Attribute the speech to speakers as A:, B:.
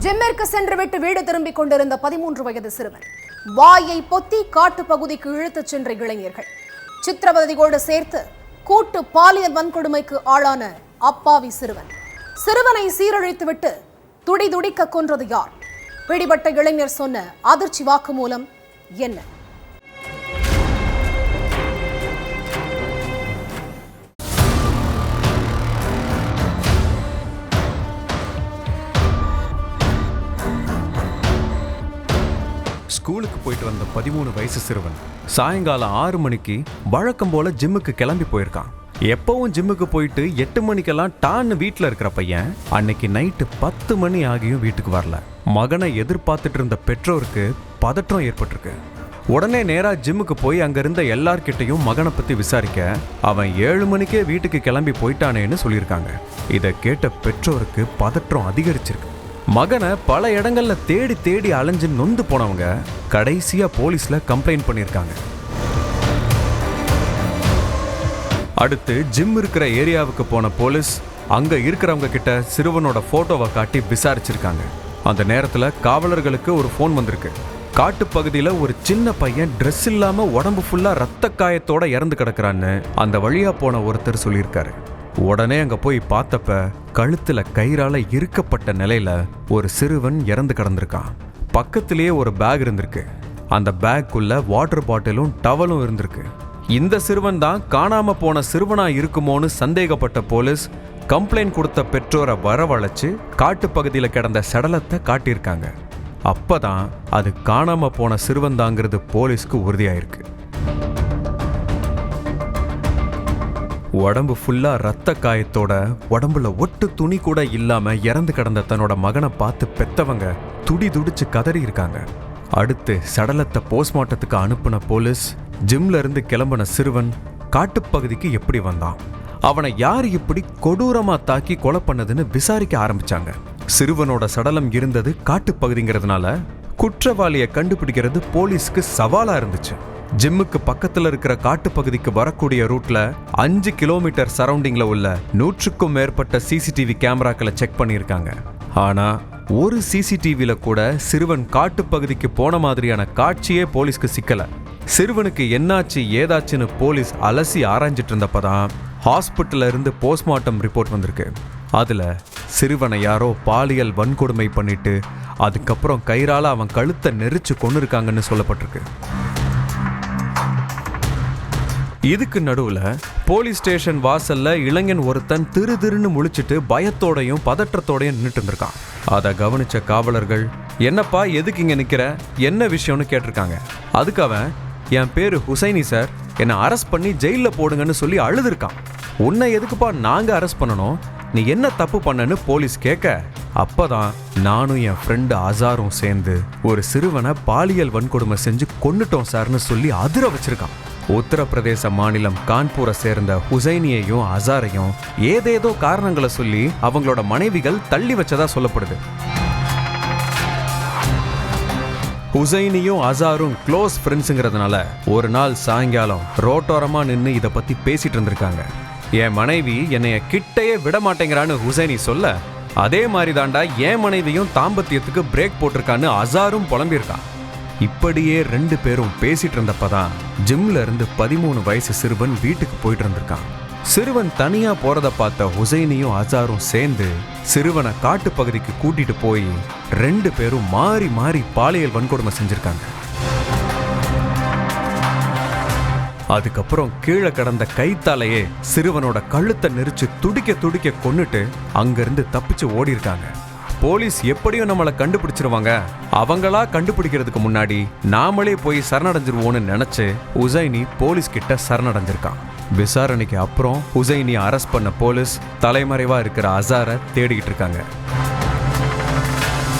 A: ஜிம்மிற்கு சென்றுவிட்டு வீடு திரும்பிக் கொண்டிருந்த 13 வயது சிறுவன் வாயை பொத்தி காட்டு பகுதிக்கு இழுத்துச் சென்ற இளைஞர்கள் சித்திரவதையோடு சேர்த்து கூட்டு பாலியல் வன்கொடுமைக்கு ஆளான அப்பாவி சிறுவனை சீரழித்துவிட்டு துடிதுடிக்க கொன்றது யார்? பிடிபட்ட இளைஞர் சொன்ன அதிர்ச்சி வாக்குமூலம் என்ன?
B: ஸ்கூலுக்கு போயிட்டு வந்த 13 வயசு சிறுவன் சாயங்காலம் 6 மணிக்கு வழக்கம் போல ஜிம்முக்கு கிளம்பி போயிருக்கான். எப்பவும் ஜிம்முக்கு போயிட்டு 8 மணிக்கெல்லாம் டான்னு வீட்டில் இருக்கிற பையன் அன்னைக்கு நைட்டு 10 மணி ஆகியும் வீட்டுக்கு வரல. மகனை எதிர்பார்த்துட்டு இருந்த பெற்றோருக்கு பதற்றம் ஏற்பட்டிருக்கு. உடனே நேரா ஜிம்முக்கு போய் அங்க இருந்த எல்லார்கிட்டையும் மகனை பத்தி விசாரிக்க அவன் 7 மணிக்கே வீட்டுக்கு கிளம்பி போயிட்டானேன்னு சொல்லியிருக்காங்க. இதை கேட்ட பெற்றோருக்கு பதற்றம் அதிகரிச்சிருக்கு. மகனை பல இடங்கள்ல தேடி தேடி அலைஞ்சு நொந்து போனவங்க கடைசியா போலீஸ்ல கம்ப்ளைண்ட் பண்ணியிருக்காங்க. அடுத்து ஜிம் இருக்கிற ஏரியாவுக்கு போன போலீஸ் அங்க இருக்கிறவங்க கிட்ட சிறுவனோட போட்டோவை காட்டி விசாரிச்சிருக்காங்க. அந்த நேரத்துல காவலர்களுக்கு ஒரு போன் வந்திருக்கு. காட்டுப்பகுதியில ஒரு சின்ன பையன் ட்ரெஸ் இல்லாம உடம்பு ஃபுல்லா ரத்த காயத்தோட இறந்து கிடக்குறான்னு அந்த வழியா போன ஒருத்தர் சொல்லியிருக்காரு. உடனே அங்க போய் பார்த்தப்ப கழுத்துல கயிறால இறுக்கப்பட்ட நிலையில ஒரு சிறுவன் இறந்து கிடந்திருக்கான். பக்கத்திலேயே ஒரு பேக் இருந்திருக்கு. அந்த பேக்குள்ள வாட்டர் பாட்டிலும் டவலும் இருந்திருக்கு. இந்த சிறுவன் தான் காணாம போன சிறுவனா இருக்குமோன்னு சந்தேகப்பட்ட போலீஸ் கம்ப்ளைண்ட் கொடுத்த பெற்றோரை வரவழைச்சு காட்டுப்பகுதியில கிடந்த சடலத்தை காட்டியிருக்காங்க. அப்பதான் அது காணாம போன சிறுவன் தாங்கிறது போலீஸ்க்கு உறுதியாயிருக்கு. உடம்பு ஃபுல்லா ரத்த காயத்தோட உடம்புல ஒட்டு துணி கூட இல்லாம இறந்து கிடந்த தன்னோட மகனை பார்த்து பெத்தவங்க துடி துடிச்சு கதறி இருக்காங்க. அடுத்து சடலத்தை போஸ்ட்மார்ட்டத்துக்கு அனுப்புன போலீஸ் ஜிம்ல இருந்து கிளம்பின சிறுவன் காட்டுப்பகுதிக்கு எப்படி வந்தான், அவனை யார் இப்படி கொடூரமா தாக்கி கொலை பண்ணதுன்னு விசாரிக்க ஆரம்பிச்சாங்க. சிறுவனோட சடலம் இருந்தது காட்டுப்பகுதிங்கிறதுனால குற்றவாளியை கண்டுபிடிக்கிறது போலீஸ்க்கு சவாலா இருந்துச்சு. ஜிம்முக்கு பக்கத்துல இருக்கிற காட்டுப்பகுதிக்கு வரக்கூடிய ரூட்ல 5 கிலோமீட்டர் சரௌண்டிங்ல உள்ள 100க்கும் மேற்பட்ட சிசிடிவி கேமராக்களை செக் பண்ணியிருக்காங்க. ஆனா ஒரு சிசிடிவில கூட சிறுவன் காட்டுப்பகுதிக்கு போன மாதிரியான காட்சியே போலீஸ்க்கு சிக்கல. சிறுவனுக்கு என்னாச்சு ஏதாச்சுன்னு போலீஸ் அலசி ஆராய்ஞ்சிட்டு இருந்தப்பதான் ஹாஸ்பிட்டல்ல இருந்து போஸ்ட்மார்ட்டம் ரிப்போர்ட் வந்திருக்கு. அதுல சிறுவனை யாரோ பாலியல் வன்கொடுமை பண்ணிட்டு அதுக்கப்புறம் கயிறால அவன் கழுத்தை நெரிச்சு கொன்னிருக்காங்கன்னு சொல்லப்பட்டிருக்கு. இதுக்கு நடுவுல போலீஸ் ஸ்டேஷன் வாசல்ல இளைஞன் ஒருத்தன் திருன்னு முழிச்சிட்டு பயத்தோடையும் பதற்றத்தோடையும் நின்றுட்டு இருந்திருக்கான். அதை கவனிச்ச காவலர்கள், என்னப்பா எதுக்கு இங்க நிக்கிற, என்ன விஷயம்னு கேட்டிருக்காங்க. அதுக்கு அவன், என் பேரு ஹுசைனி சார், என்னை அரெஸ்ட் பண்ணி ஜெயில போடுங்கன்னு சொல்லி அழுதுருக்கான். உன்னை எதுக்குப்பா நாங்க அரெஸ்ட் பண்ணணும், நீ என்ன தப்பு பண்ணன்னு போலீஸ் கேட்க, அப்பதான் நானும் என் ஃப்ரெண்டு அசாரும் சேர்ந்து ஒரு சிறுவனை பாலியல் வன்கொடுமை செஞ்சு கொன்னுட்டோம் சார்னு சொல்லி அதிர வச்சிருக்கான். உத்தரப்பிரதேச மாநிலம் கான்பூரை சேர்ந்த ஹுசைனியையும் அசாரையும் ஏதேதோ காரணங்களை சொல்லி அவங்களோட மனைவிகள் தள்ளி வச்சதா சொல்லப்படுது. ஹுசைனியும் அசாரும் க்ளோஸ் ஃப்ரெண்ட்ஸுங்கிறதுனால ஒரு நாள் சாயங்காலம் ரோட்டோரமா நின்று இதை பத்தி பேசிட்டு இருந்திருக்காங்க. என் மனைவி என்னைய கிட்டையே விட மாட்டேங்கிறான்னு ஹுசைனி சொல்ல, அதே மாதிரி தாண்டா என் மனைவியும் தாம்பத்தியத்துக்கு பிரேக் போட்டிருக்கான்னு அசாரும் புலம்பியிருக்கான். இப்படியே 2 பேரும் பேசிட்டு இருந்தப்பதான் ஜிம்ல இருந்து 13 வயசு சிறுவன் வீட்டுக்கு போயிட்டு இருந்திருக்கான். சிறுவன் தனியா போறத பார்த்த ஹுசைனியும் அசாரும் சேர்ந்து சிறுவனை காட்டு பகுதிக்கு கூட்டிட்டு போய் 2 பேரும் மாறி மாறி பாலியல் வன்கொடுமை செஞ்சிருக்காங்க. அதுக்கப்புறம் கீழே கடந்த கைத்தாலையே சிறுவனோட கழுத்தை நெரிச்சு துடிக்க துடிக்க கொன்னுட்டு அங்கிருந்து தப்பிச்சு ஓடி இருக்காங்க. போலீஸ் எப்படியும் நம்மளை கண்டுபிடிச்சிருவாங்க, அவங்களா கண்டுபிடிக்கிறதுக்கு முன்னாடி நாமளே போய் சரணடைஞ்சிருவோன்னு நினைச்சு ஹுசைனி போலீஸ் கிட்ட சரணடைஞ்சிருக்கான். விசாரணைக்கு அப்புறம் ஹுசைனியை அரெஸ்ட் பண்ண போலீஸ் தலைமறைவா இருக்கிற அசாரை தேடிக்கிட்டு இருக்காங்க.